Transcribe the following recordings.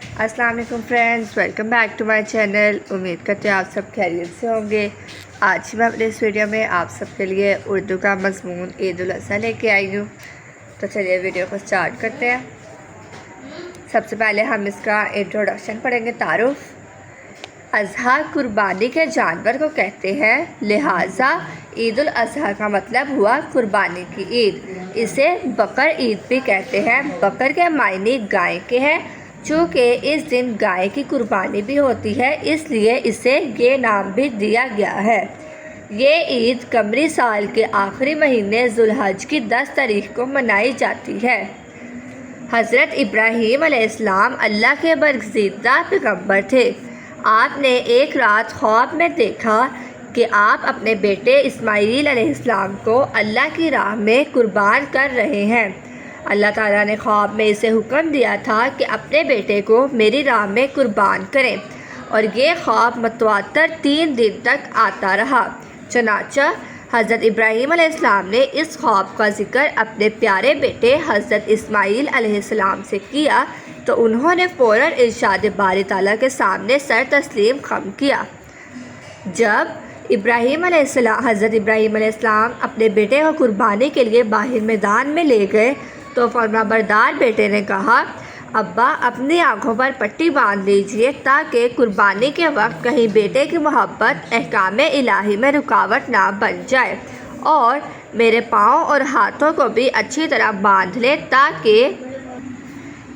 अस्सलाम वालेकुम friends, welcome back to my channel. उम्मीद करते हैं आप सब खैरियत से होंगे। आज मैं अपने इस वीडियो में आप सबके लिए उर्दू का मज़मून ईद उल अज़हा लेके आई हूँ। तो चलिए वीडियो को स्टार्ट करते हैं। सबसे पहले हम इसका इंट्रोडक्शन पढ़ेंगे। तारुफ़। अज़हा कुर्बानी के जानवर को कहते हैं, लिहाजा ईद उल अज़हा का मतलब हुआ कुर्बानी की ईद। इसे बकर ईद भी कहते हैं। बकर के मायने गाय के हैं। चूँकि इस दिन गाय की कुर्बानी भी होती है, इसलिए इसे ये नाम भी दिया गया है। ये ईद कमरी साल के आखिरी महीने ज़ुल्हज की 10 तारीख को मनाई जाती है। हज़रत इब्राहीम अलैहिस्सलाम अल्लाह के बरगज़ीदा पैगम्बर थे। आपने एक रात ख्वाब में देखा कि आप अपने बेटे इस्माईल अलैहिस्सलाम को अल्लाह की राह में कुर्बान कर रहे हैं। अल्लाह ताला ने ख्वाब में इसे हुक्म दिया था कि अपने बेटे को मेरी राह में कुर्बान करें, और ये ख्वाब मुतवातर 3 दिन तक आता रहा। चनाचा हज़रत इब्राहीम अलैहिस्सलाम ने इस ख्वाब का ज़िक्र अपने प्यारे बेटे हज़रत इस्माईल अलैहिस्सलाम से किया तो उन्होंने फ़ौरन इरशाद बारी ताला के सामने सर तस्लीम खम किया। जब हज़रत इब्राहीम अलैहिस्सलाम अपने बेटे को कुर्बानी के लिए बाहर मैदान में ले गए तो फरमाबरदार बेटे ने कहा, अब्बा अपनी आँखों पर पट्टी बांध लीजिए ताकि कुर्बानी के वक्त कहीं बेटे की मोहब्बत अहकामे इलाही में रुकावट ना बन जाए, और मेरे पाँव और हाथों को भी अच्छी तरह बांध लें ताकि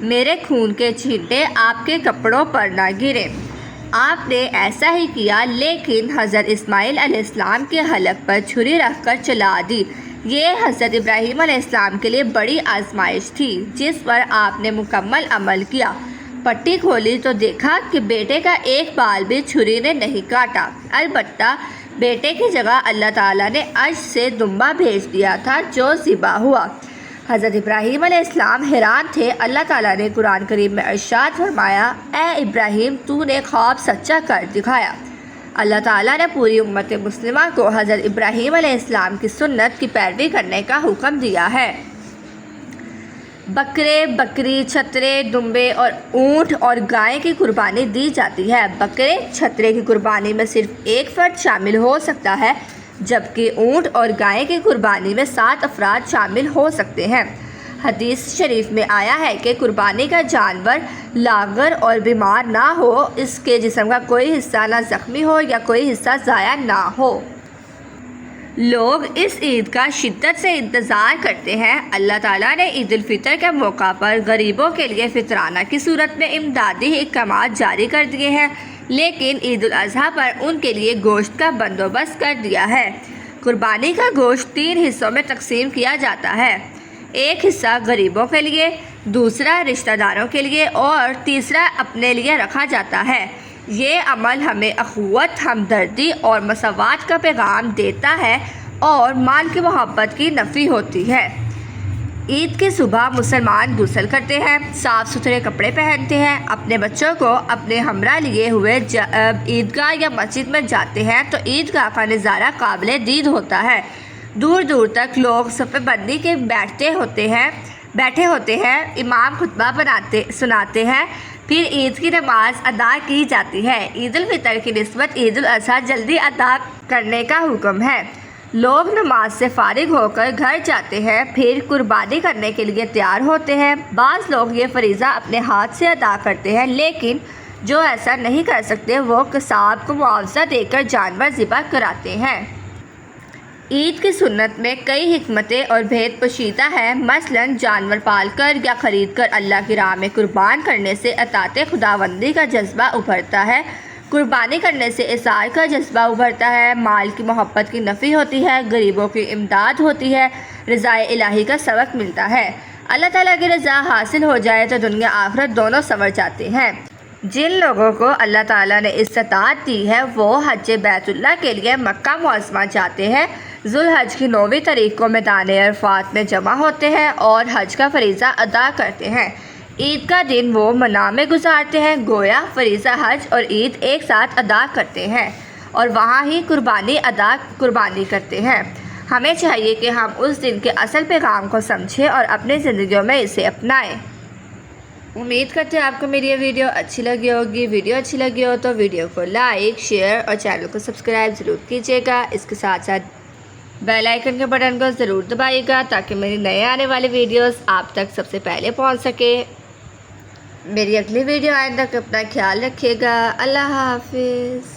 मेरे खून के छींटे आपके कपड़ों पर ना गिरें। आपने ऐसा ही किया, लेकिन हज़रत इस्माईल अलैहिस्सलाम के हलक पर छुरी रखकर चला दी। ये हज़रत इब्राहीम अलैहिस्सलाम के लिए बड़ी आजमाइश थी, जिस पर आपने मुकम्मल अमल किया। पट्टी खोली तो देखा कि बेटे का एक बाल भी छुरी ने नहीं काटा। अलबत्ता बेटे की जगह अल्लाह ताला ने अर्श से दुम्बा भेज दिया था जो ज़िबा हुआ। हज़रत इब्राहीम अलैहिस्सलाम हैरान थे। अल्लाह ताला ने कुरान करीम में इरशाद फरमाया, ए इब्राहीम, तूने ख्वाब सच्चा कर दिखाया। अल्लाह ताला ने पूरी उम्मत मुस्लिमा को हज़रत इब्राहीम अलैहिस्सलाम की सुन्नत की पैरवी करने का हुक्म दिया है। बकरे, बकरी, छतरे, दुम्बे और ऊँट और गाय की कुर्बानी दी जाती है। बकरे छतरे की कुर्बानी में सिर्फ एक फ़र्द शामिल हो सकता है, जबकि ऊँट और गाय की कुर्बानी में 7 अफराद शामिल हो सकते हैं। हदीस शरीफ में आया है कि कुर्बानी का जानवर लागर और बीमार ना हो, इसके जिस्म का कोई हिस्सा ना ज़ख्मी हो या कोई हिस्सा ज़ाया ना हो। लोग इस ईद का शिद्दत से इंतज़ार करते हैं। अल्लाह ताला ने ईद उल फितर के मौका पर गरीबों के लिए फितराना की सूरत में इमदादी इक़दामात जारी कर दिए हैं, लेकिन ईद उल अज़हा पर उनके लिए गोश्त का बंदोबस्त कर दिया है। कुर्बानी का गोश्त 3 हिस्सों में तकसीम किया जाता है। एक हिस्सा गरीबों के लिए, दूसरा रिश्तेदारों के लिए और तीसरा अपने लिए रखा जाता है। ये अमल हमें अख़ुवत, हमदर्दी और मसवात का पैगाम देता है और माल की मोहब्बत की नफ़ी होती है। ईद की सुबह मुसलमान गुस्ल करते हैं, साफ़ सुथरे कपड़े पहनते हैं, अपने बच्चों को अपने हमरा लिए हुए ईदगाह या मस्जिद में जाते हैं तो ईदगाह का नज़ारा काबिल दीद होता है। दूर दूर तक लोग सफ़े बंदी के बैठे होते हैं। इमाम खुतबा सुनाते हैं, फिर ईद की नमाज अदा की जाती है। ईद उल फितर की निस्बत ईद उल अज़हा जल्दी अदा करने का हुक्म है। लोग नमाज से फारिग होकर घर जाते हैं, फिर कुर्बानी करने के लिए तैयार होते हैं। बाज़ लोग ये फरीज़ा अपने हाथ से अदा करते हैं, लेकिन जो ऐसा नहीं कर सकते वो कसाब को मुआवजा देकर जानवर ज़िबा कराते हैं। ईद की सुन्नत में कई हिकमतें और भेद पोशीदा हैं। मसलन जानवर पाल कर या ख़रीद कर अल्लाह की राह में कुर्बान करने से अताते खुदावंदी का जज्बा उभरता है। कुर्बानी करने से इसार का जज्बा उभरता है। माल की मोहब्बत की नफ़ी होती है। गरीबों की इमदाद होती है। रज़ाए इलाही का सबक मिलता है। अल्लाह ताला की रज़ा हासिल हो जाए तो दुनिया आखिरत दोनों संवर जाते हैं। जिन लोगों को अल्लाह ताला ने इस्तात दी है वो हज बैतुल्लाह के लिए मक्का मुअज़्ज़मा जाते हैं। ज़ुल्हज की 9वीं तारीख को मैदान अरफ़ात में जमा होते हैं और हज का फरीज़ा अदा करते हैं। ईद का दिन वो मना में गुजारते हैं, गोया फरीज़ा हज और ईद एक साथ अदा करते हैं और वहाँ ही कुर्बानी करते हैं। हमें चाहिए कि हम उस दिन के असल पैगाम को समझें और अपनी ज़िंदगियों में इसे अपनाएं। امید کرتے ہیں آپ کو میری یہ ویڈیو اچھی لگی ہوگی. ویڈیو اچھی لگی ہو تو ویڈیو کو لائک، شیئر اور چینل کو سبسکرائب ضرور کیجیے گا. اس کے ساتھ ساتھ بیل آئیکن کے بٹن کو ضرور دبائیے گا تاکہ میری نئے آنے والی ویڈیوز آپ تک سب سے پہلے پہنچ سکے. میری اگلی ویڈیو آئندہ تک اپنا خیال رکھیے گا. اللہ حافظ.